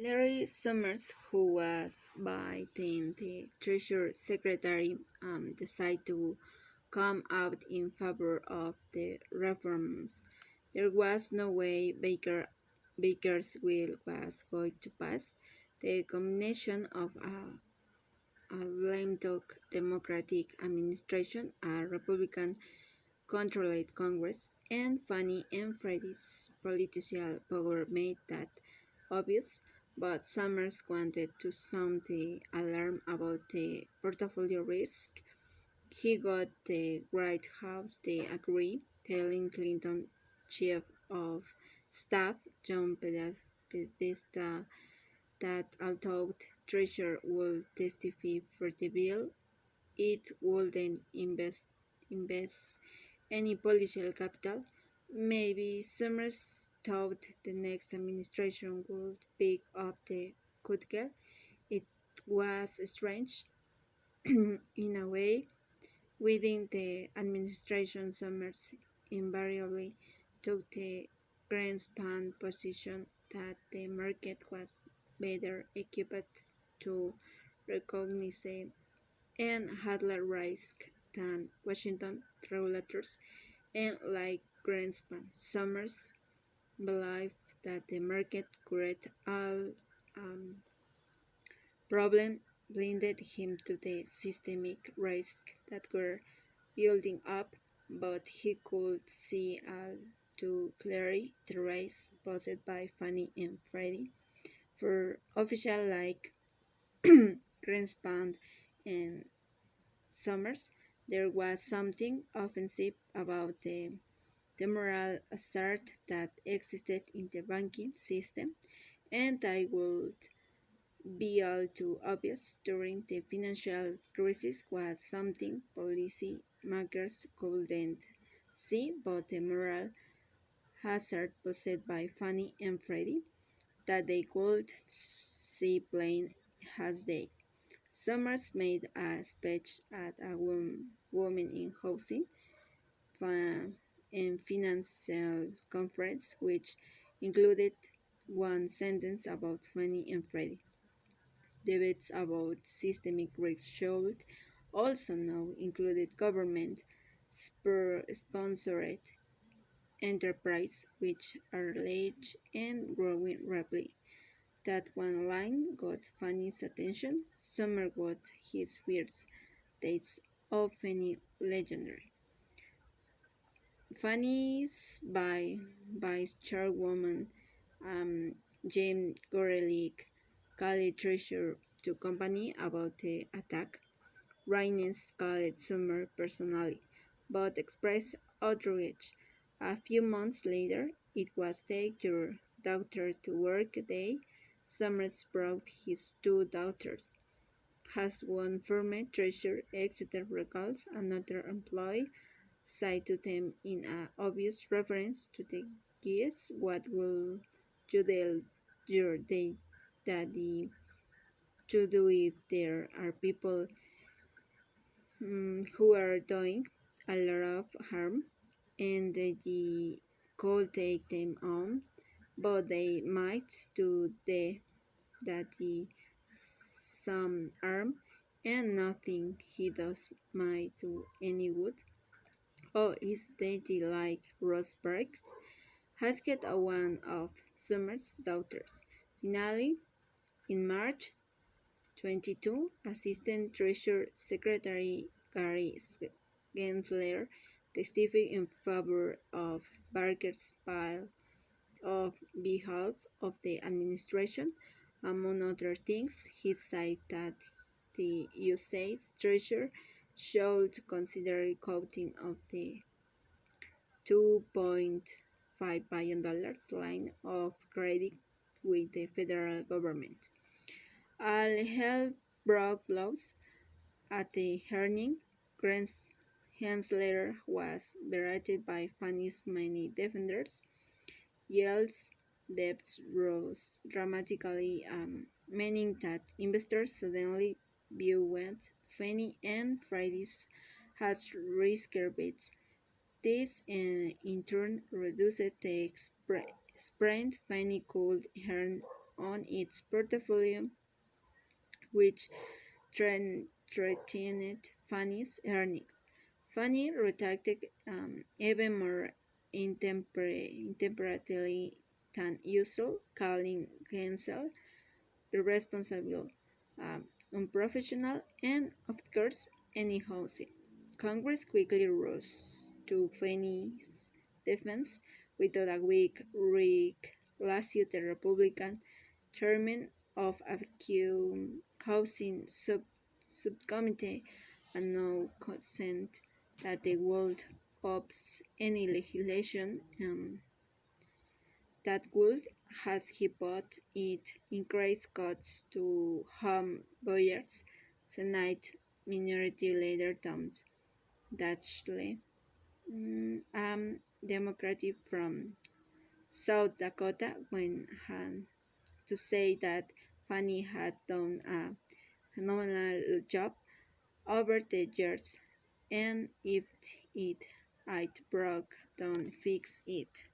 Larry Summers, who was by then the Treasury Secretary, decided to come out in favor of the reforms. There was no way Baker's will was going to pass. The combination of a lame duck Democratic administration, a Republican controlled Congress, and Fannie and Freddie's political power made that obvious, but Summers wanted to sound the alarm about the portfolio risk. He got the White House to agree, telling Clinton chief of staff John Podesta that although Treasurer would testify for the bill, it wouldn't invest any political capital. Maybe Summers thought the next administration would pick up the cudgel. It was strange, in a way. Within the administration, Summers invariably took the Greenspan position that the market was better equipped to recognize and handle risk than Washington regulators, and like Greenspan, Summers believed that the market could all um, problem blinded him to the systemic risks that were building up, but he could see all too clearly the risk posed by Fannie and Freddie. For officials like Greenspan and Summers, there was something offensive about the moral hazard that existed in the banking system, and I would be all too obvious during the financial crisis was something policy makers couldn't see, but the moral hazard posed by Fannie and Freddie that they could see plain as day. Summers made a speech at a women in housing and financial conference, which included one sentence about Fannie and Freddie. Debates about systemic risk should also now included government sponsored enterprise, which are large and growing rapidly. That one line got Fanny's attention. Summer got his fears. Dates of Fanny legendary. Fanny's by Vice Chairwoman um, James Gorelick called Treasurer to company about the attack. Raines called Summer personally, but expressed outrage. A few months later, it was take your daughter to work day. Summers brought his two daughters. Has one former treasurer Exeter recalls another employee said to them in an obvious reference to the guess what will you tell your daddy to do if there are people who are doing a lot of harm and they could take them on, but they might do that the some harm and nothing he does might do any good. Oh, is daddy like Rosberg's? Asked one of Summer's daughters. Finally, in March 22, Assistant Treasury Secretary Gary Gensler testified in favor of Barker's bill on behalf of the administration. Among other things, he said that the USA's Treasury should consider cutting of the $2.5 billion line of credit with the federal government. All hell broke loose at the hearing. Grant's letter was berated by Fannie's many defenders. Yale's debts rose dramatically, meaning that investors suddenly viewed Fannie and Freddie's as riskier bets. This in turn reduced the spread Fannie could earn on its portfolio, which threatened Fannie's earnings. Fannie retracted even more intemperately than usual, calling Gensel irresponsible, um, unprofessional, and, of course, unhousing. Congress quickly rose to Fannie's defense without a weak Rick Lassie, the Republican chairman of a housing subcommittee, and no consent that they would oppose any legislation that would, as he put it, increase cuts to home buyers. Senate Minority Leader Tom Daschle, Democratic from South Dakota, went on to say that Fannie had done a phenomenal job over the years, and if it broke, don't fix it.